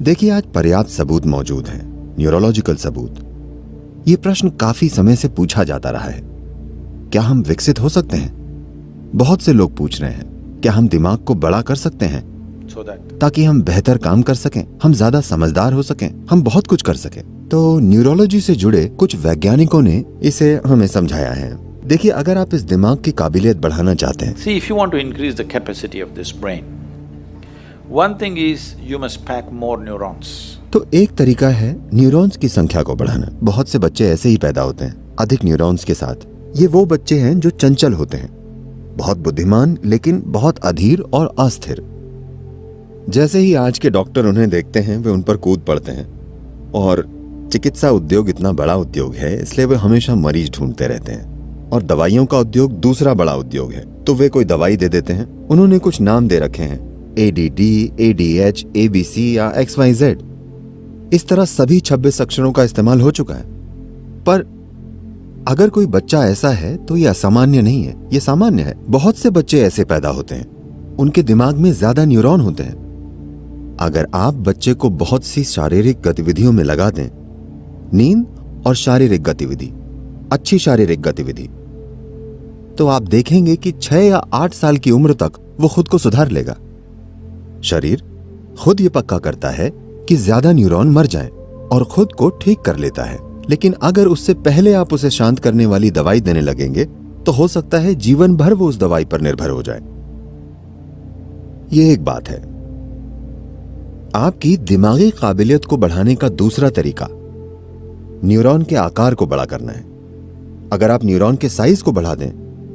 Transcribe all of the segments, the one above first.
देखिए, आज पर्याप्त सबूत मौजूद हैं, न्यूरोलॉजिकल सबूत। ये प्रश्न काफी समय से पूछा जाता रहा है, क्या हम विकसित हो सकते हैं? बहुत से लोग पूछ रहे हैं, क्या हम दिमाग को बड़ा कर सकते हैं ताकि हम बेहतर काम कर सकें, हम ज्यादा समझदार हो सकें, हम बहुत कुछ कर सकें। तो न्यूरोलॉजी से जुड़े कुछ वैज्ञानिकों ने इसे हमें समझाया है। देखिए, अगर आप इस दिमाग की काबिलियत बढ़ाना चाहते हैं, See, if you want to increase the capacity of this brain, one thing is you must pack more neurons. तो एक तरीका है न्यूरॉन्स की संख्या को बढ़ाना। बहुत से बच्चे ऐसे ही पैदा होते हैं, अधिक न्यूरॉन्स के साथ। ये वो बच्चे हैं जो चंचल होते हैं, बहुत बुद्धिमान लेकिन बहुत अधीर और अस्थिर। जैसे ही आज के डॉक्टर उन्हें देखते हैं, वे उन पर कूद पड़ते हैं। और चिकित्सा उद्योग इतना बड़ा उद्योग है, इसलिए वे हमेशा मरीज ढूंढते रहते हैं। और दवाइयों का उद्योग दूसरा बड़ा उद्योग है, तो वे कोई दवाई दे देते हैं। उन्होंने कुछ नाम दे रखे हैं, ADD, ADH, ABC या XYZ। इस तरह सभी 26 अक्षरों का इस्तेमाल हो चुका है। पर अगर कोई बच्चा ऐसा है तो ये असामान्य नहीं है, ये सामान्य है। बहुत से बच्चे ऐसे पैदा होते हैं, उनके दिमाग में ज्यादा न्यूरॉन होते हैं। अगर आप बच्चे को बहुत सी शारीरिक गतिविधियों में लगा दें, नींद और शारीरिक गतिविधि, अच्छी शारीरिक गतिविधि, तो आप देखेंगे कि 6 या 8 साल की उम्र तक वो खुद को सुधार लेगा। शरीर खुद ये पक्का करता है कि ज्यादा न्यूरॉन मर जाएं और खुद को ठीक कर लेता है। लेकिन अगर उससे पहले आप उसे शांत करने वाली दवाई देने लगेंगे तो हो सकता है जीवन भर वो उस दवाई पर निर्भर हो जाए। ये एक बात है। आपकी दिमागी काबिलियत को बढ़ाने का दूसरा तरीका न्यूरॉन के आकार को बड़ा करना है। अगर आप न्यूरॉन के साइज को बढ़ा दें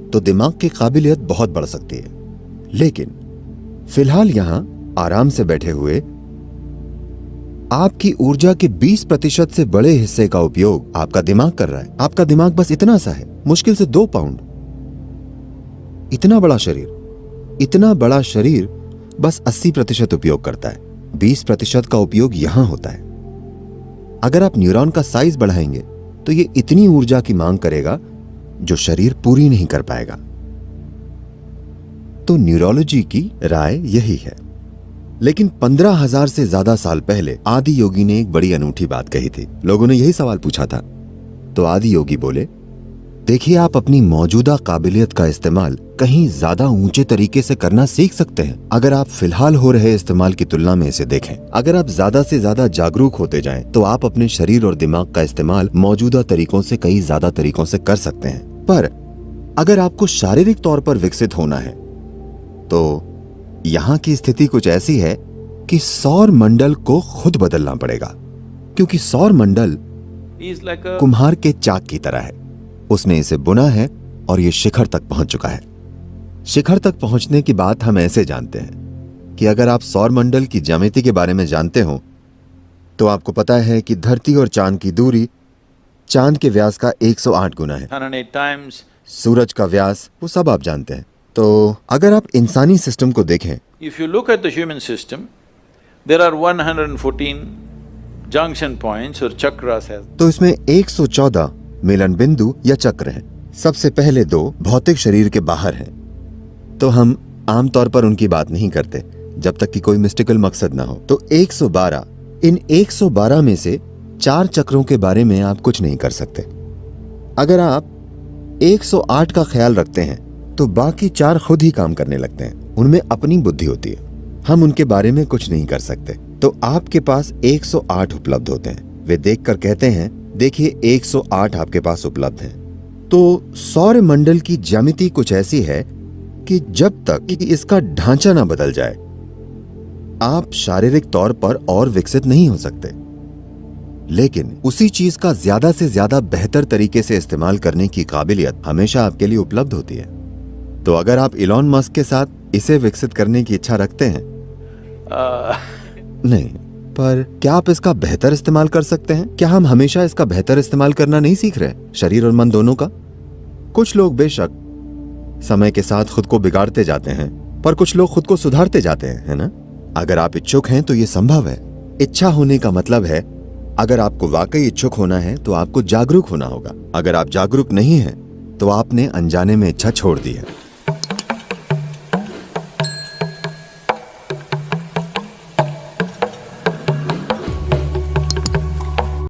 तो दिमाग की काबिलियत बहुत बढ़ सकती है। लेकिन फिलहाल यहां आराम से बैठे हुए आपकी ऊर्जा के 20% से बड़े हिस्से का उपयोग आपका दिमाग कर रहा है। आपका दिमाग बस इतना सा है, मुश्किल से 2 पाउंड। इतना बड़ा शरीर बस 80% उपयोग करता है, 20% का उपयोग यहां होता है। अगर आप न्यूरॉन का साइज बढ़ाएंगे तो ये इतनी ऊर्जा की मांग करेगा जो शरीर पूरी नहीं कर पाएगा। तो न्यूरोलॉजी की राय यही है। लेकिन 15,000 से ज्यादा साल पहले आदि योगी ने एक बड़ी अनूठी बात कही थी। लोगों ने यही सवाल पूछा था। तो आदि योगी बोले, देखिए, आप अपनी मौजूदा काबिलियत का इस्तेमाल कहीं ज्यादा ऊंचे तरीके से करना सीख सकते हैं अगर आप फिलहाल हो रहे इस्तेमाल की तुलना में इसे देखें। अगर आप ज्यादा से ज्यादा जागरूक होते जाएं, तो आप अपने शरीर और दिमाग का इस्तेमाल मौजूदा तरीकों से कई ज्यादा तरीकों से कर सकते हैं। पर अगर आपको शारीरिक तौर पर विकसित होना है तो यहां की स्थिति कुछ ऐसी है कि सौर मंडल को खुद बदलना पड़ेगा, क्योंकि सौर मंडल कुम्हार के चाक की तरह है। उसने इसे बुना है और ये शिखर तक पहुंच चुका है। शिखर तक पहुंचने की बात हम ऐसे जानते हैं कि अगर आप सौर मंडल की ज्यामिति के बारे में जानते हो तो आपको पता है कि धरती और चांद की दूरी चांद के व्यास का 108 गुना है। 108 times. सूरज का व्यास वो सब आप जानते हैं। तो अगर आप इंसानी सिस्टम को देखें, If you look at the human system, there are 114 junction points or chakras has. तो इसमें 114 मिलन बिंदु या चक्र हैं। सबसे पहले 2 भौतिक शरीर के बाहर हैं, तो हम आमतौर पर उनकी बात नहीं करते जब तक कि कोई मिस्टिकल मकसद ना हो। तो 112, इन 112 में से 4 चक्रों के बारे में आप कुछ नहीं कर सकते। अगर आप 108 का ख्याल रखते हैं तो बाकी 4 खुद ही काम करने लगते हैं। उनमें अपनी बुद्धि होती है, हम उनके बारे में कुछ नहीं कर सकते। तो आपके पास 108 उपलब्ध होते हैं। वे देखकर कहते हैं, देखिए 108 आपके पास उपलब्ध हैं। तो सौर मंडल की ज्यामिति कुछ ऐसी है कि जब तक कि इसका ढांचा ना बदल जाए, आप शारीरिक तौर पर और विकसित नहीं हो सकते। लेकिन उसी चीज का ज्यादा से ज्यादा बेहतर तरीके से इस्तेमाल करने की काबिलियत हमेशा आपके लिए उपलब्ध होती है। तो अगर आप इलॉन मस्क के साथ इसे विकसित करने की इच्छा रखते हैं, नहीं, पर क्या आप इसका बेहतर इस्तेमाल कर सकते हैं? क्या हम हमेशा इसका बेहतर इस्तेमाल करना नहीं सीख रहे, शरीर और मन दोनों का? कुछ लोग बेशक समय के साथ खुद को बिगाड़ते जाते हैं, पर कुछ लोग खुद को सुधारते जाते हैं, है ना? अगर आप इच्छुक हैं तो ये संभव है। इच्छा होने का मतलब है, अगर आपको वाकई इच्छुक होना है तो आपको जागरूक होना होगा। अगर आप जागरूक नहीं हैं तो आपने अनजाने में इच्छा छोड़ दी है।